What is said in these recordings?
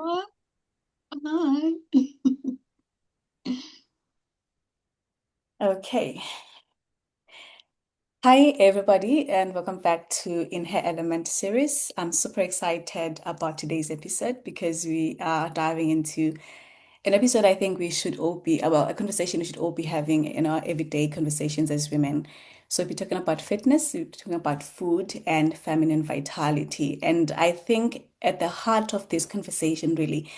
What? Hi. Okay. Hi, everybody, and welcome back to In Her Element series. I'm super excited about today's episode because we are diving into an episode I think we should all be, well, a conversation we should all be having in our everyday conversations as women. So, we're talking about fitness, we're talking about food and feminine vitality. And I think at the heart of this conversation, really,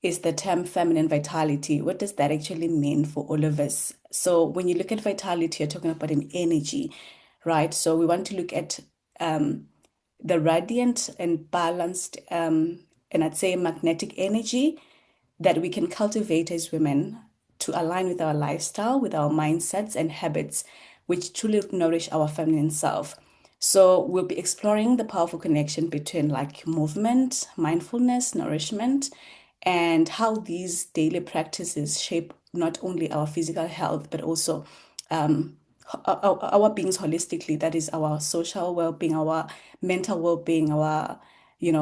is the term feminine vitality. What does that actually mean for all of us? So, when you look at vitality, you're talking about an energy, right? So, we want to look at um, the radiant and balanced, and I'd say magnetic energy that we can cultivate as women to align with our lifestyle, with our mindsets and habits, which truly nourish our feminine self. So, we'll be exploring the powerful connection between like movement, mindfulness, nourishment, and how these daily practices shape not only our physical health, but also our beings holistically. That is our social well-being, our mental well-being, our,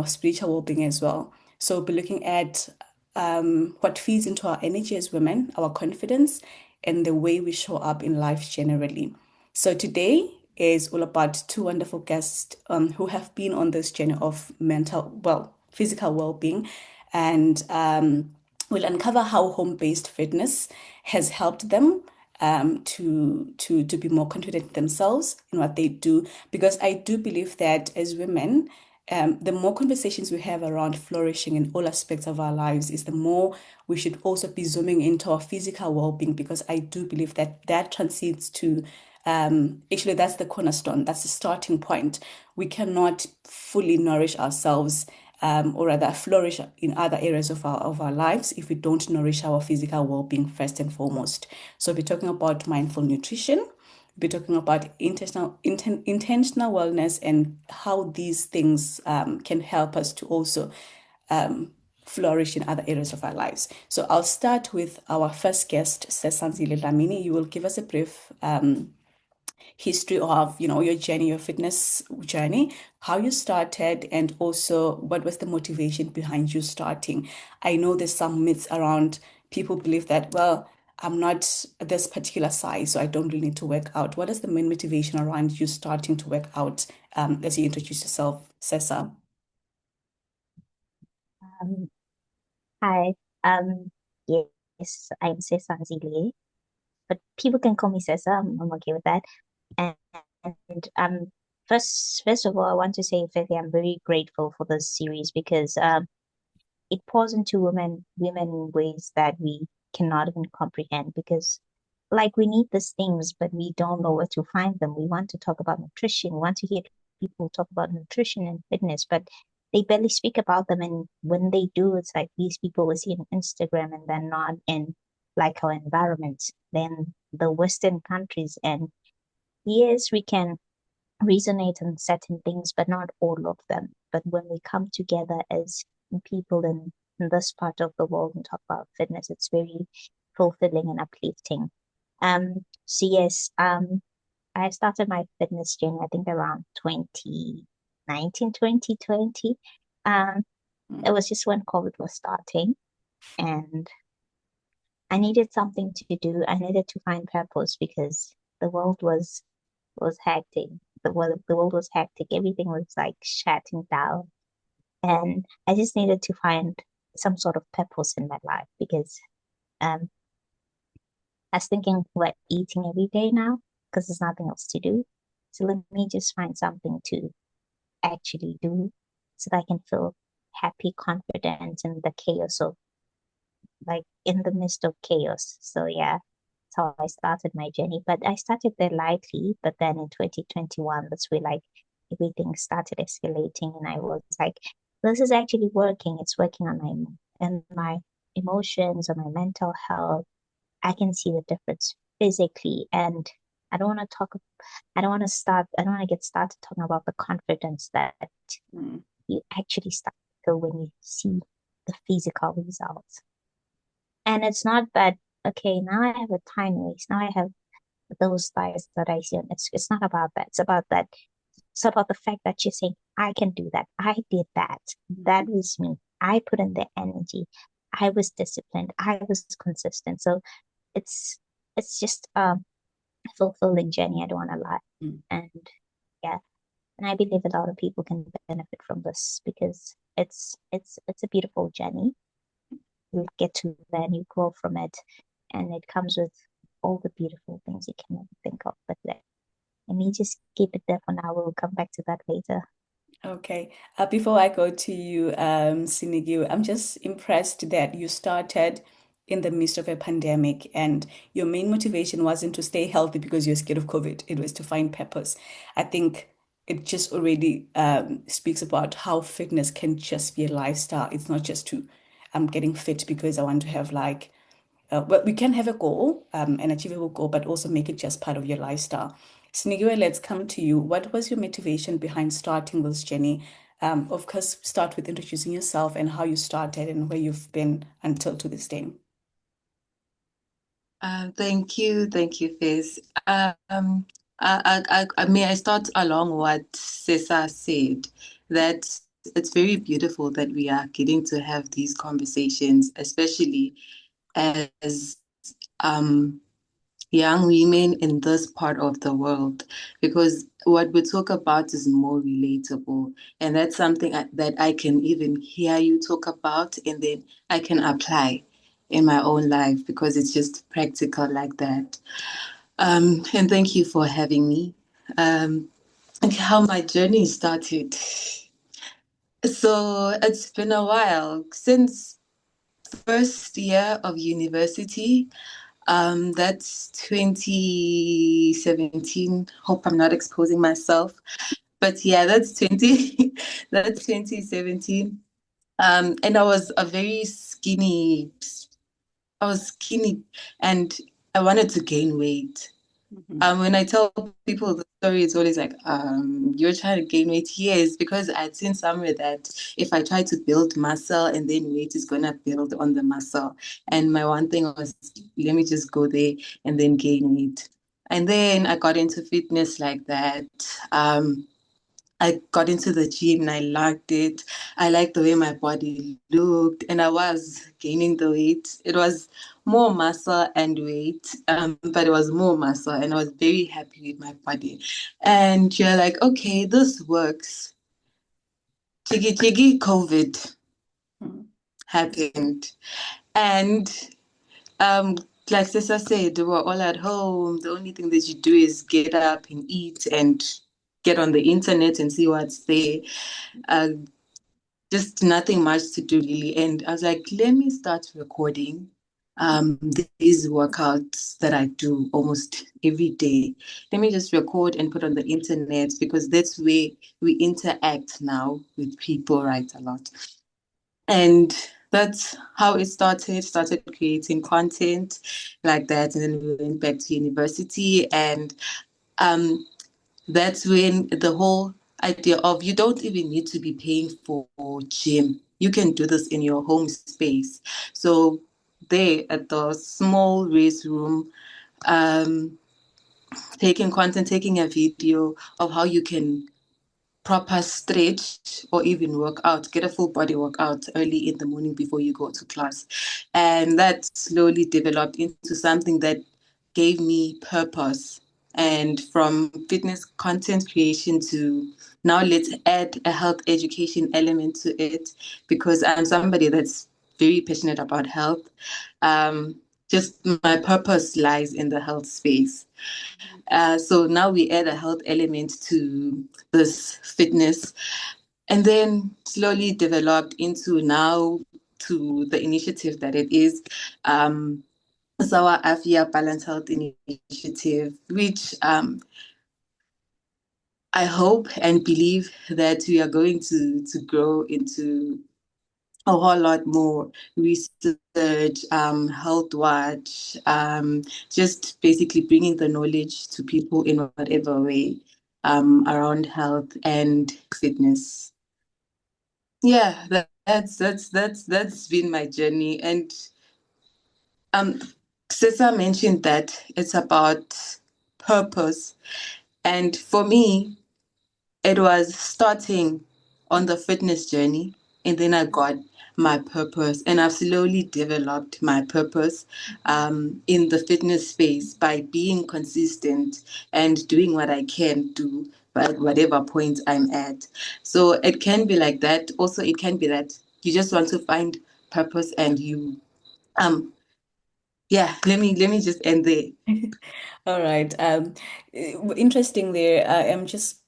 spiritual well-being as well. So we'll be looking at what feeds into our energy as women, our confidence, and the way we show up in life generally. So today is all about two wonderful guests who have been on this journey of physical well-being, and we'll uncover how home-based fitness has helped them to be more confident in themselves in what they do. Because I do believe that as women, the more conversations we have around flourishing in all aspects of our lives is the more we should also be zooming into our physical well-being, because I do believe that that transcends to actually that's the cornerstone, that's the starting point. We cannot fully nourish ourselves, or rather flourish in other areas of our lives if we don't nourish our physical well-being first and foremost. So we're talking about mindful nutrition, be talking about intentional wellness and how these things can help us to also flourish in other areas of our lives. So I'll start with our first guest, Sesanzile Dlamini. You will give us a brief history of, your journey, your fitness journey, how you started, and also what was the motivation behind you starting. I know there's some myths around. People believe that, well, I'm not this particular size, so I don't really need to work out. What is the main motivation around you starting to work out, as you introduce yourself, Sessa? Um, Hi. Um, yes, I'm Sesa Zile, but people can call me Sesa. I'm okay with that. And, and first of all, I want to say, Fethi, I'm very grateful for this series because it pours into women in ways that we cannot even comprehend. Because like we need these things, but we don't know where to find them. We want to talk about nutrition. We want to hear people talk about nutrition and fitness, but they barely speak about them. And when they do, it's like these people we see on Instagram and they're not in like our environments, then the Western countries. And yes, we can resonate on certain things, but not all of them. But when we come together as people in this part of the world and talk about fitness, it's very fulfilling and uplifting. So yes, I started my fitness journey, I think around 2019, 2020. Um, it was just when COVID was starting and I needed something to do. I needed to find purpose because the world was hectic. The world was hectic. Everything was like shutting down. And I just needed to find some sort of purpose in my life because um I was thinking about eating every day now because there's nothing else to do. So let me just find something to actually do so that I can feel happy, confident in the chaos of like in the midst of chaos. So yeah, that's how I started my journey. But I started there lightly, but then in 2021, that's where like everything started escalating and I was like, this is actually working. It's working on my emotions, on my mental health. I can see the difference physically. And I don't want to talk, I don't want to get started talking about the confidence that Mm. you actually start to feel when you see the physical results. And it's not that, okay, now I have a tiny waist, now I have those thighs that I see. And it's not about that. It's about that. It's about the fact that you're saying, I can do that. I did that. That was me. I put in the energy. I was disciplined. I was consistent. So it's it's just a fulfilling journey. I don't want to lie. Mm. And yeah, and I believe a lot of people can benefit from this because it's a beautiful journey. You get to learn, you grow from it, and it comes with all the beautiful things you can ever think of. But let me just keep it there for now. We'll come back to that later. Okay. Before I go to you, Sinigiwe, I'm just impressed that you started in the midst of a pandemic and your main motivation wasn't to stay healthy because you're scared of COVID. It was to find purpose. I think it just already speaks about how fitness can just be a lifestyle. It's not just to I'm getting fit because I want to have like well, we can have a goal, an achievable goal, but also make it just part of your lifestyle. Sinigiwe, let's come to you. What was your motivation behind starting this journey? Of course, start with introducing yourself and how you started and where you've been until to this day. Thank you, Fizz. May I start along what Cesar said, that it's very beautiful that we are getting to have these conversations, especially as um, young women in this part of the world, because what we talk about is more relatable. And that's something that I can even hear you talk about, and then I can apply in my own life because it's just practical like that. And thank you for having me. And how my journey started. So it's been a while since first year of university. That's 2017. Hope I'm not exposing myself. But yeah, that's 20 that's 2017. And I was skinny and I wanted to gain weight. Mhm. When I tell people the story, it's always like, you're trying to gain weight. Yes, because I'd seen somewhere that if I try to build muscle and then weight is gonna build on the muscle. And my one thing was, let me just go there and then gain weight. And then I got into fitness like that. I got into the gym and I liked it. I liked the way my body looked, and I was gaining the weight. It was more muscle and weight, but it was more muscle, and I was very happy with my body. And you're like, okay, this works. Jiggy jiggy, COVID Mhm. happened, and um, like Sister said, we're all at home. The only thing that you do is get up and eat and get on the internet and see what's there. Uh, just nothing much to do really. And I was like, let me start recording these workouts that I do almost every day. Let me just record and put on the internet because that's where we interact now with people, right? A lot. And that's how it started. Started creating content like that. And then we went back to university and um that's when the whole idea of you don't even need to be paying for gym. You can do this in your home space. So there at the small race room, um, taking content, taking a video of how you can proper stretch or even work out, get a full body workout early in the morning before you go to class. And that slowly developed into something that gave me purpose. And from fitness content creation to now let's add a health education element to it because I'm somebody that's very passionate about health. Um, just my purpose lies in the health space. So now we add a health element to this fitness and then slowly developed into now to the initiative that it is. Sawa Afia Balance Health Initiative, which I hope and believe that we are going to grow into a whole lot more research, health watch, just basically bringing the knowledge to people in whatever way around health and fitness. Yeah, that's been my journey. And um, Cesar mentioned that it's about purpose, and for me, it was starting on the fitness journey. and then I got my purpose, and I've slowly developed my purpose in the fitness space by being consistent and doing what I can do at whatever point I'm at. So it can be like that. Also, it can be that you just want to find purpose and you um yeah, let me just end there. All right. Interesting there. I am just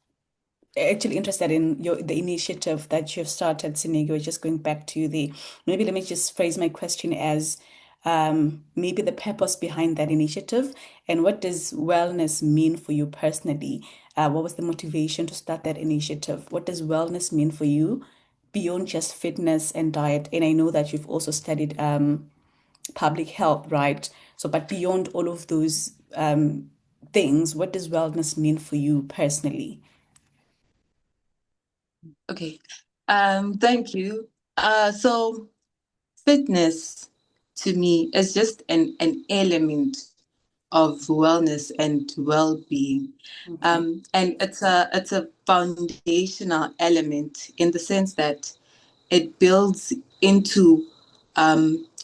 actually interested in the initiative that you've started, Sinigo. Just going back to maybe let me just phrase my question as maybe the purpose behind that initiative, and what does wellness mean for you personally? What was the motivation to start that initiative? What does wellness mean for you beyond just fitness and diet? And I know that you've also studied public health, right? So, but beyond all of those things, what does wellness mean for you personally? Okay. Thank you. So fitness to me is just an element of wellness and well-being. Okay. And it's a foundational element in the sense that it builds into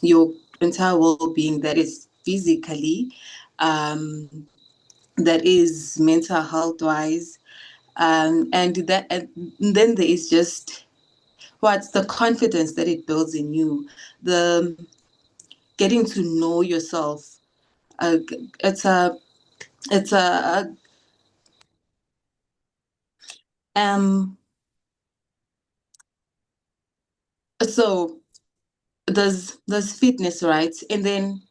your entire well-being, that is physically, that is mental health wise, and then there is just what's the confidence that it builds in you, the getting to know yourself. It's a it's a um so there's fitness, right? And then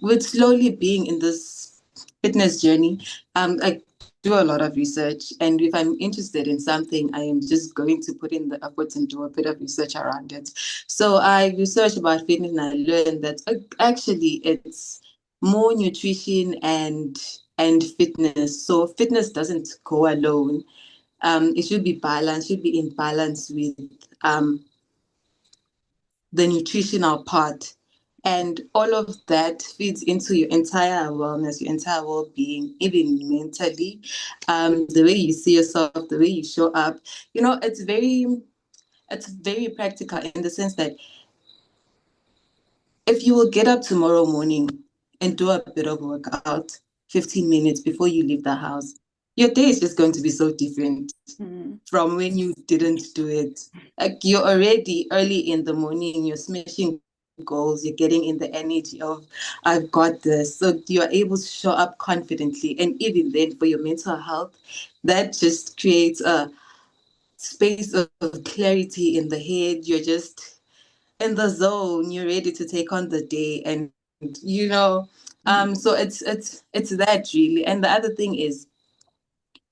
with slowly being in this fitness journey, I do a lot of research, and if I'm interested in something, I am just going to put in the efforts and do a bit of research around it. So I researched about fitness, and I learned that actually it's more nutrition and fitness. So fitness doesn't go alone. It should be balanced, should be in balance with the nutritional part. And all of that feeds into your entire wellness, your entire well-being, even mentally. The way you see yourself, the way you show up. It's very practical in the sense that if you will get up tomorrow morning and do a bit of workout, 15 minutes before you leave the house, your day is just going to be so different Mm. from when you didn't do it. Like you're already early in the morning, you're smashing goals, you're getting in the energy of, I've got this. So you're able to show up confidently. And even then, for your mental health, that just creates a space of clarity in the head. You're just in the zone, you're ready to take on the day. And, you know, so it's that really. And the other thing is,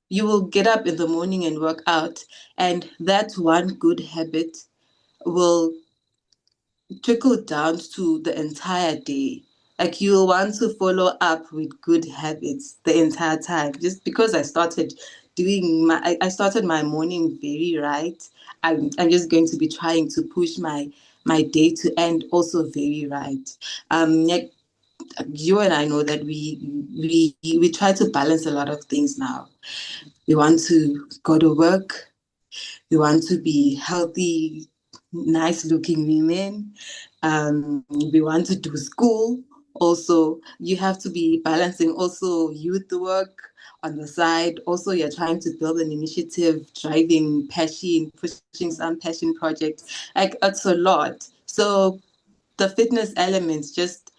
you will get up in the morning and work out, and that one good habit will trickle down to the entire day. Like you'll want to follow up with good habits the entire time. Just because I started my morning very right. I'm just going to be trying to push my day to end also very right. Like you and I know that we try to balance a lot of things now. We want to go to work. We want to be healthy, nice looking women. We want to do school. Also, you have to be balancing also youth work on the side. Also, you're trying to build an initiative, driving passion, pushing some passion projects. Like it's a lot. So the fitness elements just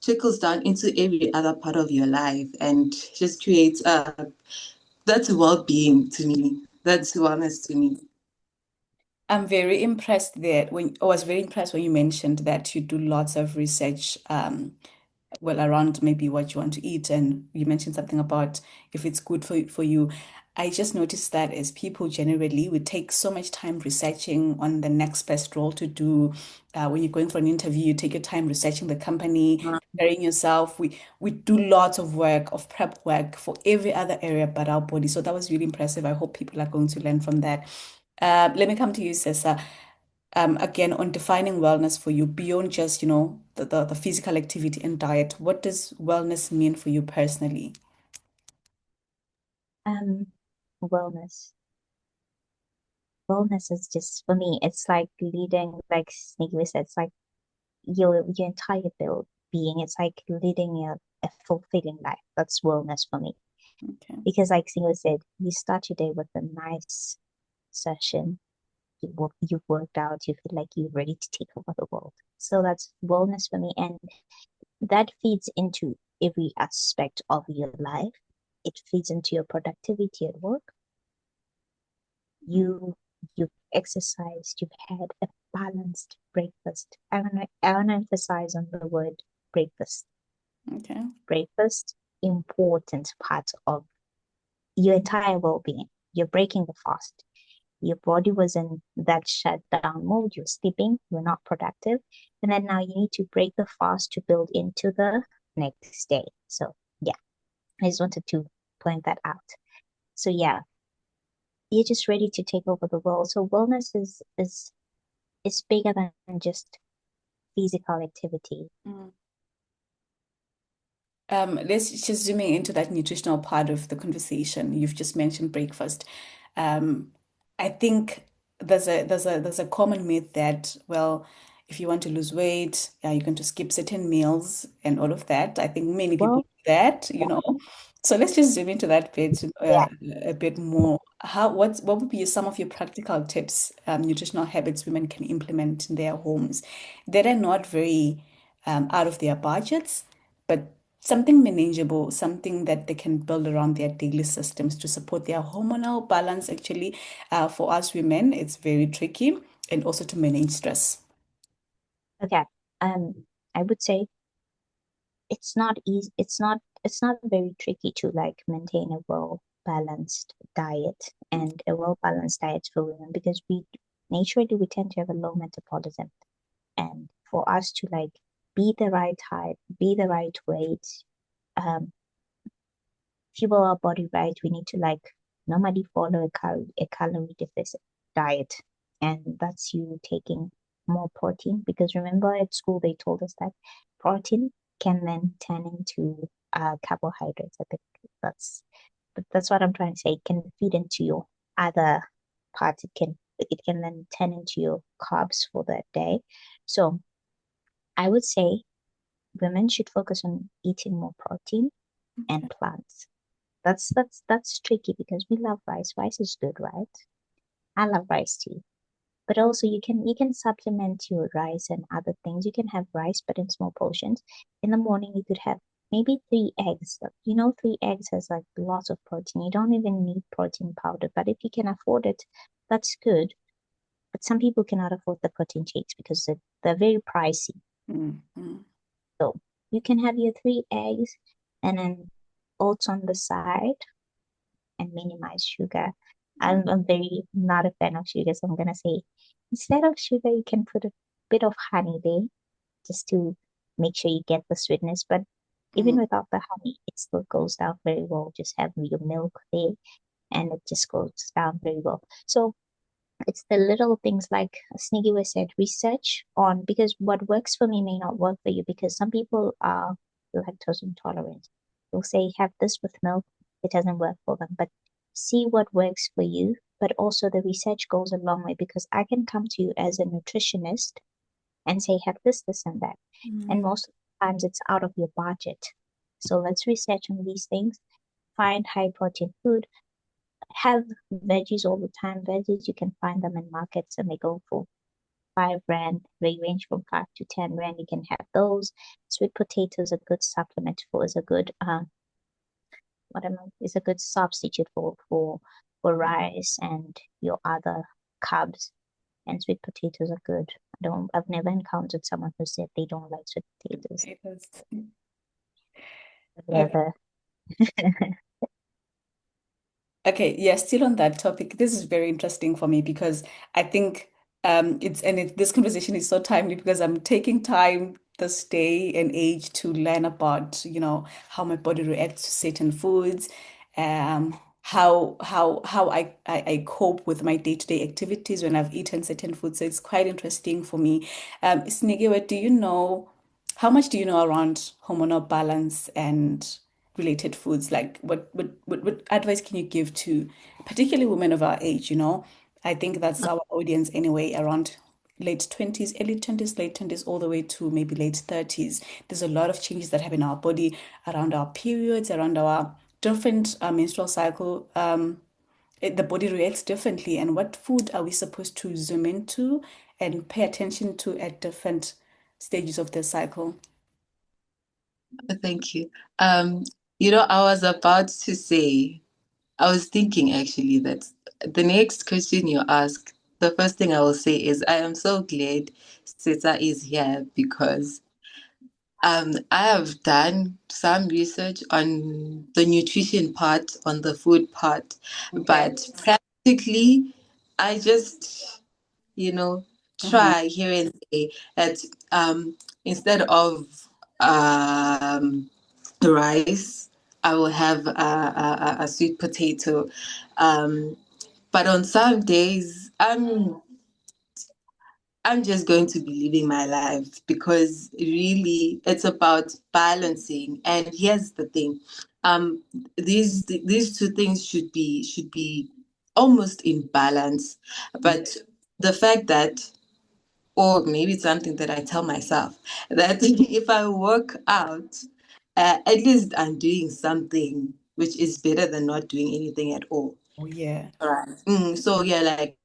trickles down into every other part of your life and just creates that's well-being to me. That's wellness to me. I'm very impressed that I was very impressed when you mentioned that you do lots of research, well, around maybe what you want to eat, and you mentioned something about if it's good for you. I just noticed that as people generally, we take so much time researching on the next best role to do. When you're going for an interview, you take your time researching the company, preparing yourself. We do lots of work, of prep work for every other area but our body. So that was really impressive. I hope people are going to learn from that. Let me come to you, Sessa. Again, on defining wellness for you beyond just, the physical activity and diet, what does wellness mean for you personally? Wellness. wellness is just for me, it's like leading, like Sneaky said, it's like your entire build being, it's like leading a fulfilling life. That's wellness for me. Okay. Because like Sneaky said, you start your day with a nice session. You've worked out, you feel like you're ready to take over the world. So that's wellness for me. And that feeds into every aspect of your life. It feeds into your productivity at work. You've exercised, you've had a balanced breakfast. I wanna emphasize on the word breakfast. Okay. Breakfast, important part of your entire well-being. You're breaking the fast. Your body was in that shutdown mode, you're sleeping, you're not productive. And then now you need to break the fast to build into the next day. So yeah, I just wanted to point that out. So yeah, you're just ready to take over the world. So wellness is bigger than just physical activity. Mm. Let's just zooming into that nutritional part of the conversation. You've just mentioned breakfast. I think there's a common myth that, well, if you want to lose weight, you're going to skip certain meals and all of that. I think many people Well, do that, yeah, So let's just zoom into that bit yeah. a bit more. What would be some of your practical tips, nutritional habits women can implement in their homes that are not very out of their budgets, but something manageable, something that they can build around their daily systems to support their hormonal balance. Actually, for us women, it's very tricky, and also to manage stress. Okay. I would say it's not easy. It's not very tricky to like maintain a well-balanced diet and a well-balanced diet for women because we naturally we tend to have a low metabolism. And for us to like be the right height, be the right weight, um, fuel our body right, we need to like normally follow a calorie deficit diet. And that's you taking more protein because remember at school they told us that protein can then turn into carbohydrates. I think that's that's what I'm trying to say. It can feed into your other parts. It can then turn into your carbs for that day. So I would say women should focus on eating more protein and plants. That's tricky because we love rice. Rice is good, right? I love rice too. But also you can supplement your rice and other things. You can have rice but in small portions. In the morning you could have maybe 3 eggs. 3 eggs has like lots of protein. You don't even need protein powder, but if you can afford it, that's good. But some people cannot afford the protein shakes because they're very pricey. Mm-hmm. So you can have your 3 eggs and then oats on the side and minimize sugar. I'm very not a fan of sugar, so I'm gonna say instead of sugar, you can put a bit of honey there just to make sure you get the sweetness. But even Mm. without the honey, it still goes down very well. Just have your milk there and it just goes down very well. So it's the little things like Sneaky was said, research on because what works for me may not work for you because some people are lactose intolerant. They'll say have this with milk, it doesn't work for them. But see what works for you. But also the research goes a long way because I can come to you as a nutritionist and say have this, and that. And Mm. most of the times it's out of your budget. So let's research on these things, find high protein food, have veggies all the time. Veggies, you can find them in markets and they go for 5 rand. They range from 5 to 10 rand. You can have those. Sweet potatoes, a good supplement for is a good what am I is a good substitute for rice and your other carbs. And sweet potatoes are good. I've never encountered someone who said they don't like sweet potatoes. Potatoes. I've Okay. never. Okay, yeah, still on that topic. This is very interesting for me because I think this conversation is so timely because I'm taking time this day and age to learn about, how my body reacts to certain foods, how I cope with my day-to-day activities when I've eaten certain foods. So it's quite interesting for me. Snegewa, how much do you know around hormonal balance and related foods? Like what advice can you give to particularly women of our age, I think that's our audience anyway, around late 20s, early 20s, late 20s, all the way to maybe late 30s. There's a lot of changes that happen in our body around our periods, around our different menstrual cycle. The body reacts differently. And what food are we supposed to zoom into and pay attention to at different stages of the cycle? Thank you. I was about to say, I was thinking actually that the next question you ask, the first thing I will say is I am so glad Seta is here because I have done some research on the nutrition part, on the food part, Okay. but practically I just, Mm-hmm. try here and there that instead of um, rice, I will have a sweet potato. Um, but on some days, I'm just going to be living my life because really it's about balancing. And here's the thing. Um, these two things should be almost in balance. But the fact that, or maybe it's something that I tell myself, that if I work out, at least I'm doing something which is better than not doing anything at all. Oh, yeah. Right. So yeah, like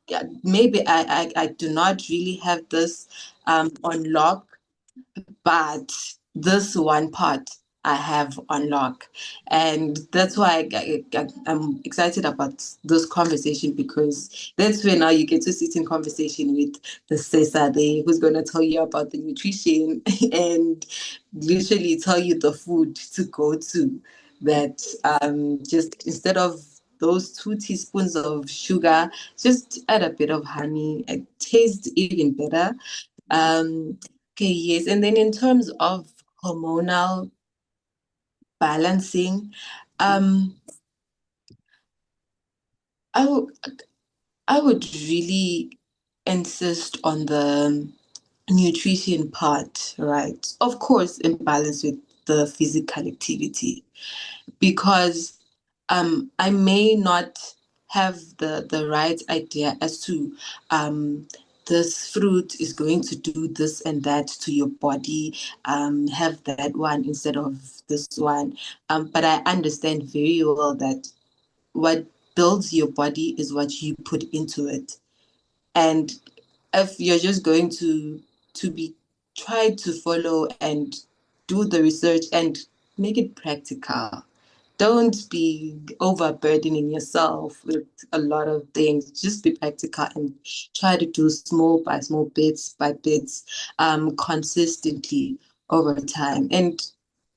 yeah, maybe I do not really have this on lock, but this one part I have on lock. And that's why I'm excited about this conversation because that's where now you get to sit in conversation with the Cesar there who's going to tell you about the nutrition and literally tell you the food to go to that just instead of those 2 teaspoons of sugar, just add a bit of honey. It tastes even better. um, okay, yes. And then in terms of hormonal balancing, um, I would I would really insist on the nutrition part, right? Of course, in balance with the physical activity. Because I may not have the right idea as to this fruit is going to do this and that to your body, have that one instead of this one. But I understand very well that what builds your body is what you put into it. And if you're just going to be try to follow and do the research and make it practical, don't be overburdening yourself with a lot of things. Just be practical and try to do small by small, bits by bits, consistently over time. And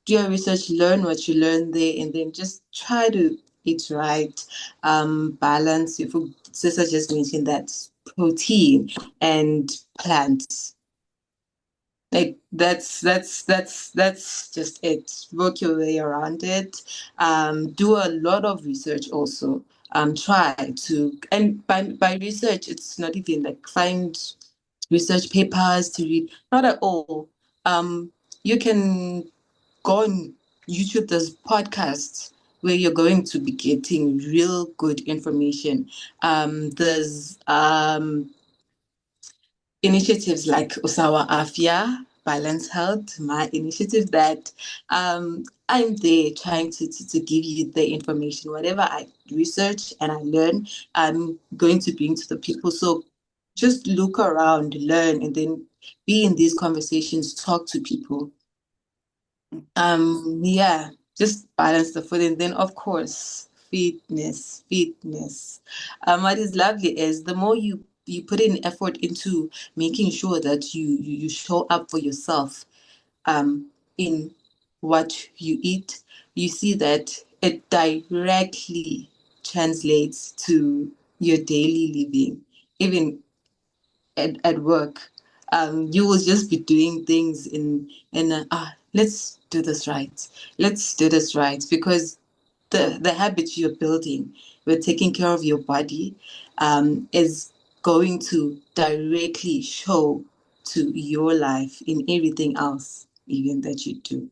do your research, learn what you learn there, and then just try to eat right, balance your food. Sister just mentioned that protein and plants, like that's just it. Work your way around it. Do a lot of research also. Try to, and by research, it's not even like find research papers to read. Not at all. You can go on YouTube. There's podcasts where you're going to be getting real good information. There's initiatives like Usawa Afia, Balance Health, my initiative that I'm there trying to give you the information. Whatever I research and I learn, I'm going to bring to the people. So just look around, learn, and then be in these conversations, talk to people. Yeah, just balance the food. And then, of course, fitness. What is lovely is the more you put in effort into making sure that you show up for yourself in what you eat, you see that it directly translates to your daily living, even at work. You will just be doing things let's do this right. Let's do this right because the habits you're building with taking care of your body is going to directly show to your life in everything else, even that you do.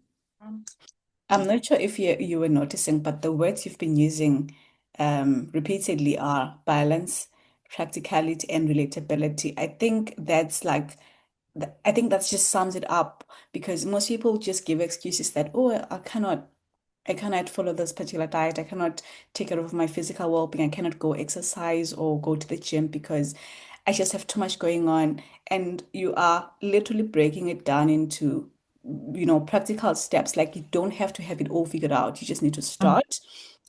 I'm not sure if you were noticing, but the words you've been using repeatedly are balance, practicality and relatability. I think that's like, I think that just sums it up, because most people just give excuses that, oh, I cannot follow this particular diet. I cannot take care of my physical well-being. I cannot go exercise or go to the gym because I just have too much going on. And you are literally breaking it down into, practical steps. Like, you don't have to have it all figured out. You just need to start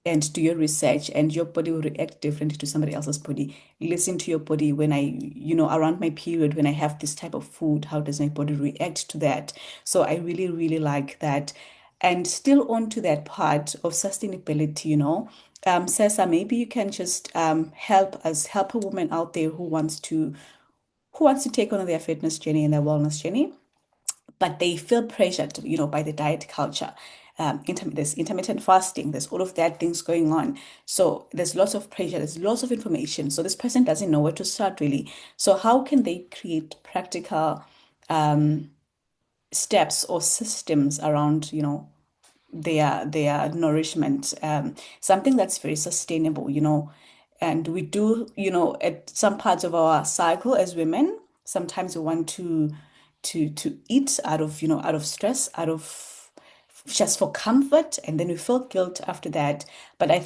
and do your research, and your body will react differently to somebody else's body. Listen to your body. When around my period, when I have this type of food, how does my body react to that? So I really, really like that. And still on to that part of sustainability, Sessa, maybe you can just help a woman out there who wants to take on their fitness journey and their wellness journey, but they feel pressured, by the diet culture. There's intermittent fasting, there's all of that things going on. So there's lots of pressure, there's lots of information. So this person doesn't know where to start really. So how can they create practical steps or systems around, their nourishment, something that's very sustainable, and we do, at some parts of our cycle as women, sometimes we want to eat out of stress, out of just for comfort, and then we feel guilt after that. But I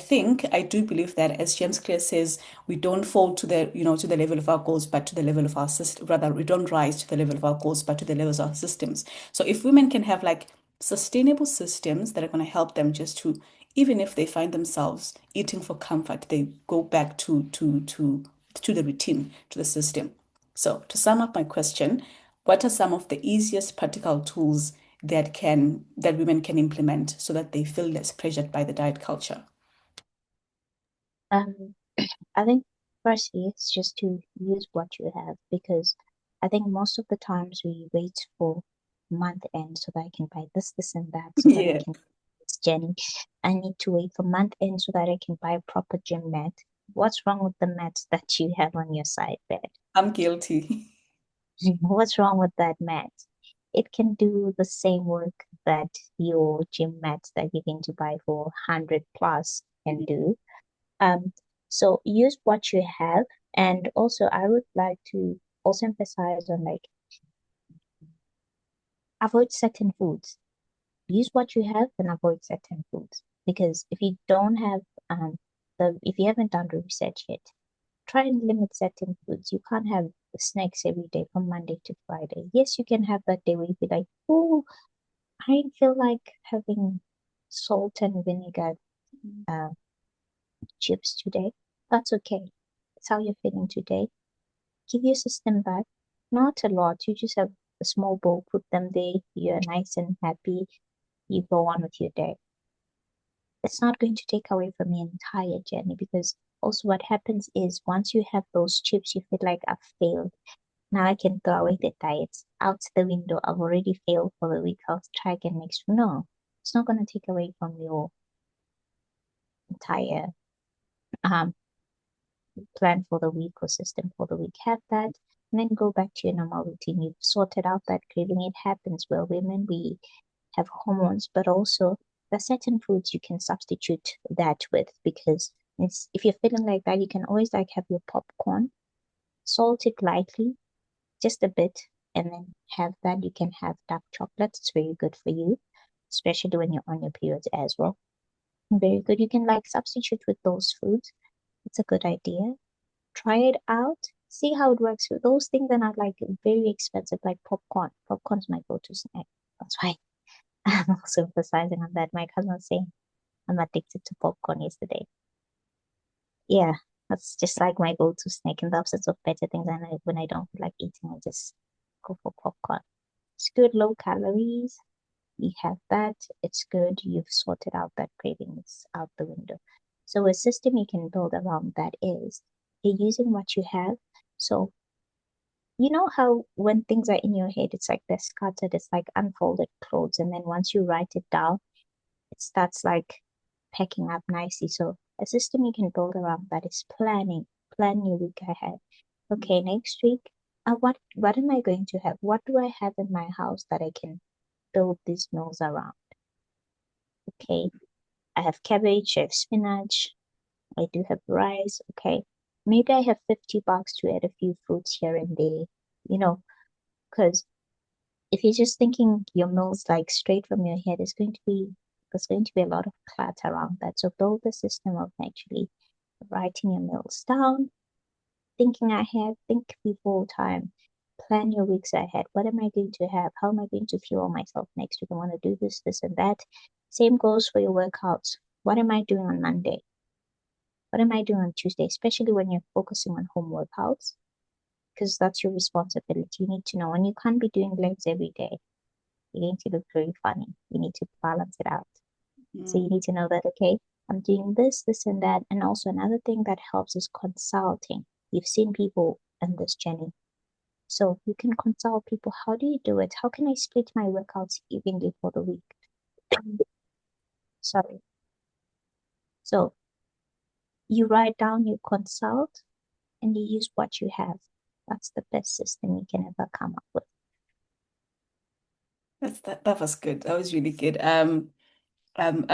do believe that, as James Clear says, we don't fall to the level of our goals, but to the level of our system. Rather, we don't rise to the level of our goals, but to the levels of our systems. So if women can have like sustainable systems that are going to help them, just to, even if they find themselves eating for comfort, they go back to the routine, to the system. So to sum up my question, what are some of the easiest practical tools that women can implement so that they feel less pressured by the diet culture? Um, I think firstly, it's just to use what you have, because I think most of the times we wait for month end so that I can buy this, and that, so that I Yeah, can this Jenny. I need to wait for month end so that I can buy a proper gym mat. What's wrong with the mats that you have on your side bed? I'm guilty. What's wrong with that mat? It can do the same work that your gym mats that you're going to buy for 100 plus can do. Um, so use what you have. And also, I would like to also emphasize on like avoid certain foods. Use what you have and avoid certain foods. Because if you don't have if you haven't done the research yet, try and limit certain foods. You can't have snacks every day from Monday to Friday. Yes, you can have that day where you be like, oh, I feel like having salt and vinegar uh, chips today. That's okay. That's how you're feeling today. Give your system back. Not a lot. You just have a small bowl, put them there. You're nice and happy. You go on with your day. It's not going to take away from your entire journey, because also what happens is once you have those chips, you feel like I've failed. Now I can throw away the diets out the window. I've already failed for the week. I'll try again next week. No, it's not going to take away from your entire um plan for the week or system for the week. Have that, and then go back to your normal routine. You've sorted out that craving. It happens. Well, women, we have hormones, but also there are certain foods you can substitute that with, because if you're feeling like that, you can always like have your popcorn, salt it lightly, just a bit, and then have that. You can have dark chocolate. It's very good for you, especially when you're on your periods as well. Very good. You can like substitute with those foods. It's a good idea. Try it out. See how it works. For those things are not like very expensive, like popcorn. Popcorn's my go-to snack. That's why I'm also emphasizing on that. My cousin was saying I'm addicted to popcorn yesterday. Yeah, that's just like my go-to snack in the absence of better things. And when I don't feel like eating, I just go for popcorn. It's good, low calories. You have that. It's good. You've sorted out that cravings out the window. So a system you can build around that is you're using what you have. So you know how when things are in your head, it's like they're scattered, it's like unfolded clothes. And then once you write it down, it starts like packing up nicely. So a system you can build around that is planning. Plan your week ahead. Okay, next week, what am I going to have? What do I have in my house that I can build these meals around? Okay, I have cabbage, I have spinach, I do have rice. Okay, maybe I have $50 to add a few fruits here and there, because if you're just thinking your meals like straight from your head, there's going to be a lot of clutter around that. So build a system of actually writing your meals down, thinking ahead, think before time, plan your weeks ahead. What am I going to have? How am I going to fuel myself next week? I want to do this, and that. Same goes for your workouts. What am I doing on Monday? What am I doing on Tuesday? Especially when you're focusing on home workouts, because that's your responsibility. You need to know, and you can't be doing legs every day. You're going to look very funny. You need to balance it out. So you need to know that, okay, I'm doing this, and that. And also another thing that helps is consulting. You've seen people in this journey. So you can consult people. How do you do it? How can I split my workouts evenly for the week? Sorry. So you write down, you consult, and you use what you have. That's the best system you can ever come up with. That was good. That was really good. I'm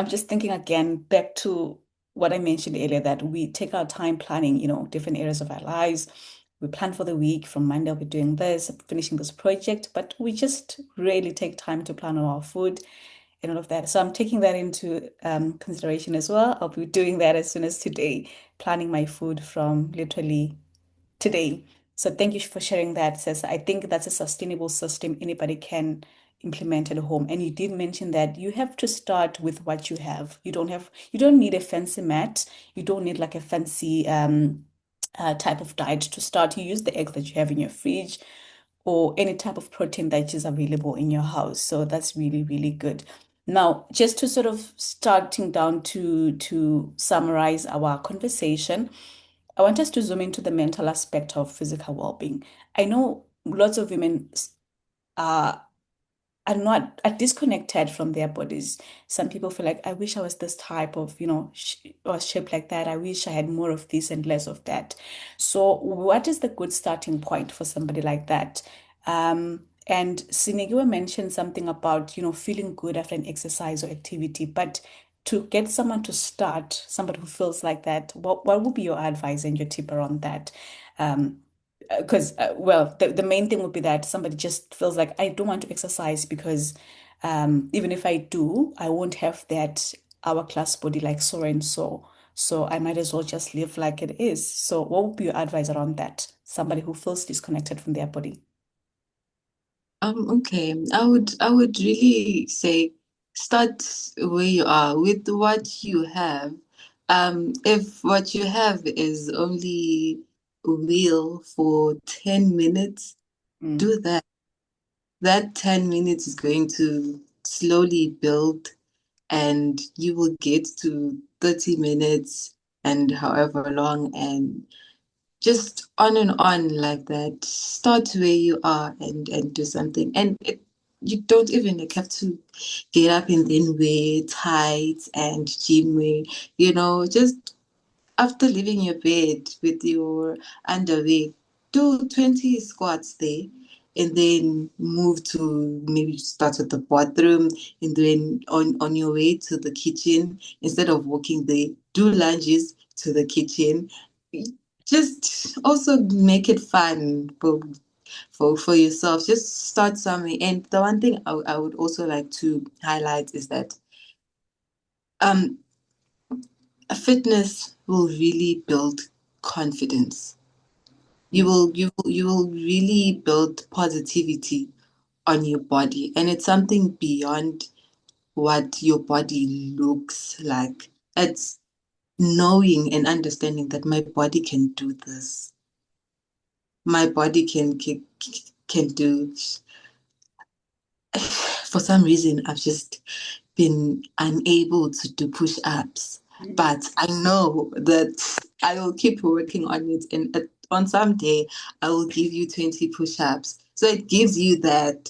just thinking again back to what I mentioned earlier, that we take our time planning, different areas of our lives. We plan for the week. From Monday, I'll be doing this, finishing this project, but we just really take time to plan on our food and all of that. So I'm taking that into consideration as well. I'll be doing that as soon as today, planning my food from literally today. So thank you for sharing that, Sis. I think that's a sustainable system anybody can implement at home. And you did mention that you have to start with what you have. You don't need a fancy mat. You don't need like a fancy type of diet to start. You use the egg that you have in your fridge or any type of protein that is available in your house. So that's really, really good. Now, just to sort of starting down to summarize our conversation, I want us to zoom into the mental aspect of physical well-being. I know lots of women are are disconnected from their bodies. Some people feel like, I wish I was this type of, or shaped like that. I wish I had more of this and less of that. So what is the good starting point for somebody like that? And Sinigiwa mentioned something about, feeling good after an exercise or activity, but to get someone to start, somebody who feels like that, what would be your advice and your tip around that? Because well, the main thing would be that somebody just feels like, I don't want to exercise because even if I do, I won't have that hourglass body like so and so. So I might as well just live like it is. So what would be your advice around that? Somebody who feels disconnected from their body. Okay. I would really say start where you are with what you have. If what you have is only wheel for 10 minutes, Mm. do that. That 10 minutes is going to slowly build and you will get to 30 minutes and however long, and just on like that. Start where you are and do something. And you don't even like have to get up and then wear tights and gym wear. Just after leaving your bed with your underwear, do 20 squats there and then move to maybe start at the bathroom, and then on your way to the kitchen, instead of walking there, do lunges to the kitchen. Just also make it fun for yourself. Just start somewhere. And the one thing I would also like to highlight is that um fitness will really build confidence. You will really build positivity on your body, and it's something beyond what your body looks like. It's knowing and understanding that my body can do this. My body can do. For some reason, I've just been unable to do push-ups, but I know that I will keep working on it, and on some day I will give you 20 push-ups. So it gives you that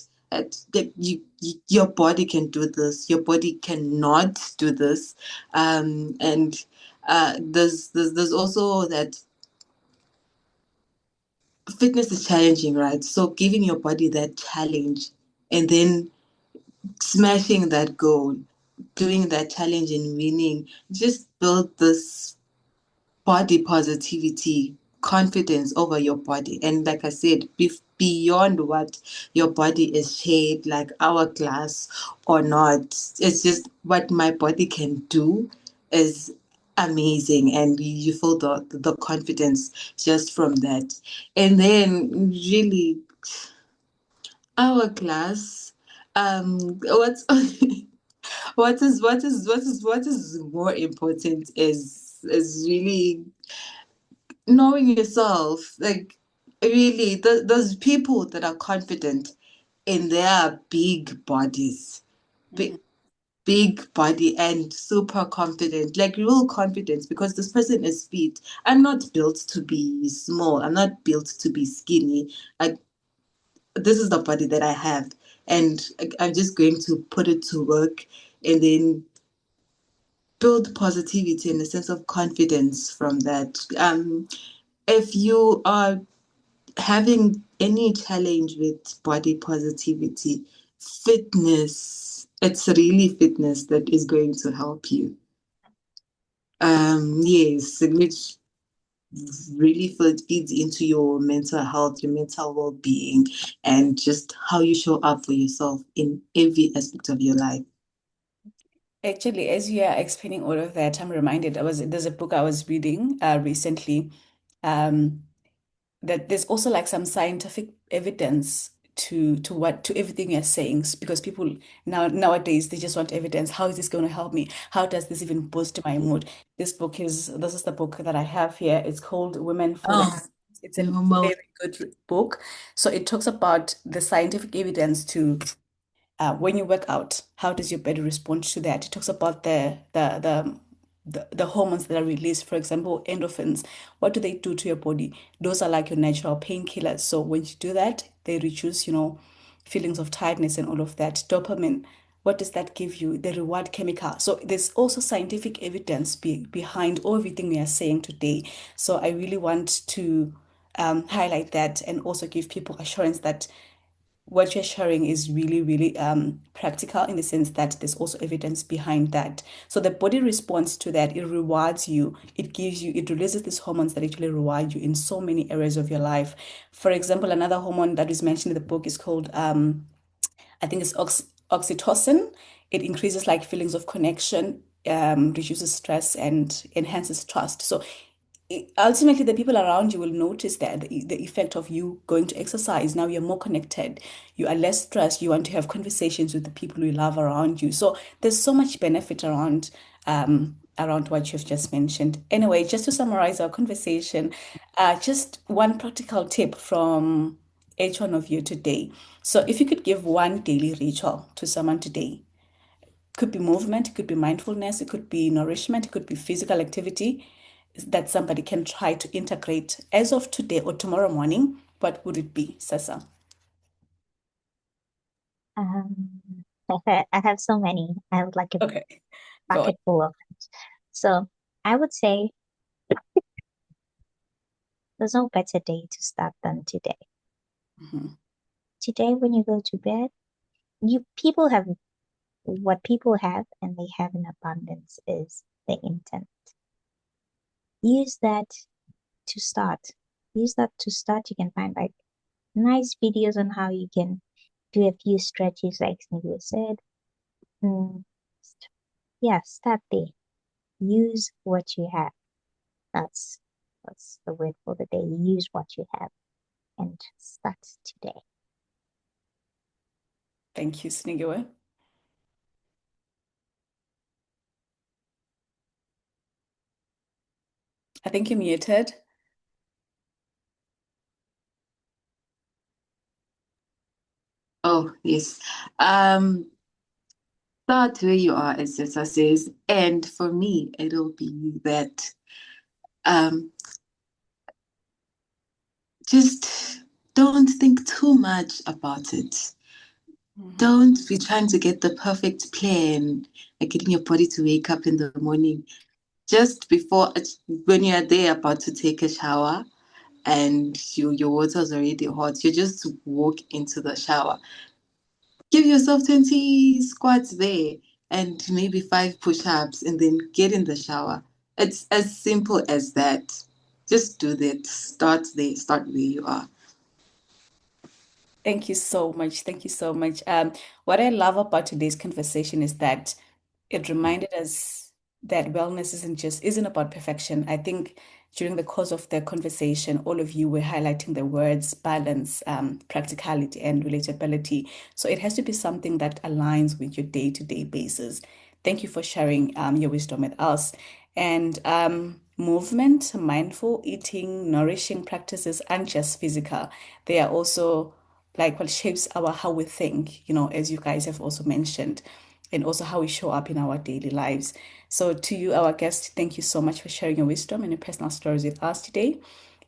your body can do this, your body cannot do this, and there's also that fitness is challenging, right? So giving your body that challenge and then smashing that goal, doing that challenge and winning, just build this body positivity confidence over your body. And like I said, beyond what your body is shaped, like hourglass or not, it's just what my body can do is amazing. And you feel the confidence just from that. And then really hourglass, what's what is more important is really knowing yourself. Like really, those people that are confident in their big bodies, big, big body and super confident, like real confidence, because this person is fit. I'm not built to be small. I'm not built to be skinny. This is the body that I have, and I'm just going to put it to work and then build positivity and a sense of confidence from that. If you are having any challenge with body positivity, fitness, it's really fitness that is going to help you. Yes, which really feeds into your mental health, your mental well-being, and just how you show up for yourself in every aspect of your life. Actually, as you are explaining all of that, I'm reminded there's a book I was reading recently, um, that there's also like some scientific evidence to everything you're saying, because people nowadays they just want evidence. How is this going to help me? How does this even boost my mood? This is the book that I have here. It's called Women for the. Oh, It's a normal. very good book. So it talks about the scientific evidence to when you work out, how does your body respond to that? It talks about the hormones that are released, for example, endorphins. What do they do to your body? Those are like your natural painkillers. So when you do that, they reduce, feelings of tiredness and all of that. Dopamine, what does that give you? The reward chemical. So there's also scientific evidence behind everything we are saying today. So I really want to highlight that and also give people assurance that what you're sharing is really, really practical, in the sense that there's also evidence behind that. So the body responds to that. It rewards you. It releases these hormones that actually reward you in so many areas of your life. For example, another hormone that is mentioned in the book is called, I think it's oxytocin. It increases like feelings of connection, reduces stress, and enhances trust. So ultimately the people around you will notice that the effect of you going to exercise. Now you're more connected, you are less stressed, you want to have conversations with the people you love around you. So there's so much benefit around what you've just mentioned. Anyway, just to summarize our conversation, just one practical tip from each one of you today. So if you could give one daily ritual to someone today, could be movement, it could be mindfulness, it could be nourishment, it could be physical activity that somebody can try to integrate as of today or tomorrow morning, what would it be, Sasa? Um, I have so many. I have like a Okay, go on. bucket full of them. So I would say there's no better day to start than today. Mhm. Today, when you go to bed, people have what people have, and they have in abundance is the internet. Use that to start. Use that to start. You can find like nice videos on how you can do a few stretches, like Sniggy said. Mm, yeah, start there. Use what you have. That's that's the word for the day. Use what you have and start today. Thank you, Snigiwe. I think you're muted. Oh, yes. Start where you are, as Jessa says. And for me, it'll be that um, just don't think too much about it. Don't be trying to get the perfect plan, like getting your body to wake up in the morning. Just before, when you're there about to take a shower and your water's already hot, you just walk into the shower. Give yourself 20 squats there and maybe 5 push-ups and then get in the shower. It's as simple as that. just do that. Start there. Start where you are. Thank you so much. Thank you so much. What I love about today's conversation is that it reminded us that wellness isn't about perfection. I think during the course of the conversation, all of you were highlighting the words balance, practicality, and relatability. So it has to be something that aligns with your day-to-day basis. Thank you for sharing your wisdom with us. And movement, mindful eating, nourishing practices aren't just physical. They are also like what shapes our how we think, as you guys have also mentioned, and also how we show up in our daily lives. So to you, our guest, thank you so much for sharing your wisdom and your personal stories with us today.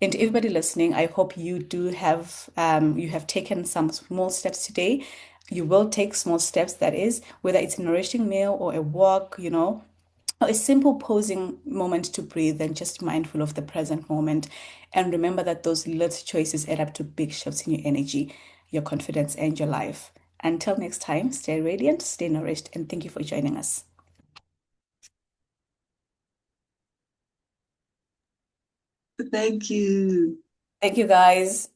And to everybody listening, I hope you have taken some small steps today. You will take small steps, that is, whether it's a nourishing meal or a walk, or a simple pausing moment to breathe and just mindful of the present moment. And remember that those little choices add up to big shifts in your energy, your confidence, and your life. Until next time, stay radiant, stay nourished, and thank you for joining us. Thank you. Thank you, guys.